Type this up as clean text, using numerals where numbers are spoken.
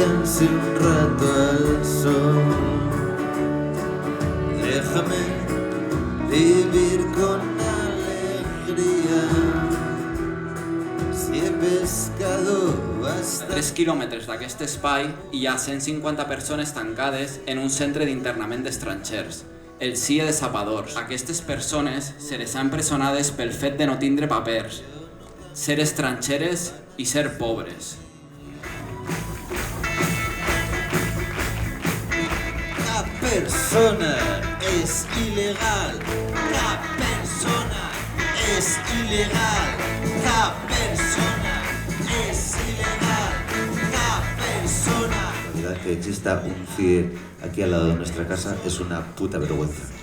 descanse un rato al sol. Déjame vivir con alegría. Si he pescado hasta... A 3 quilòmetres d'aquest espai hi ha 150 persones tancades en un centre d'internament d'estrangers, el CIE de Sapadors. Aquestes persones se les ha empresonades pel fet de no tindre papers, ser estrangeres i ser pobres. Cap persona és il·legal. Cap persona és il·legal. Cap persona es ilegal. Cap persona. La verdad que exista un CIE aquí al lado de nuestra casa es una puta vergüenza.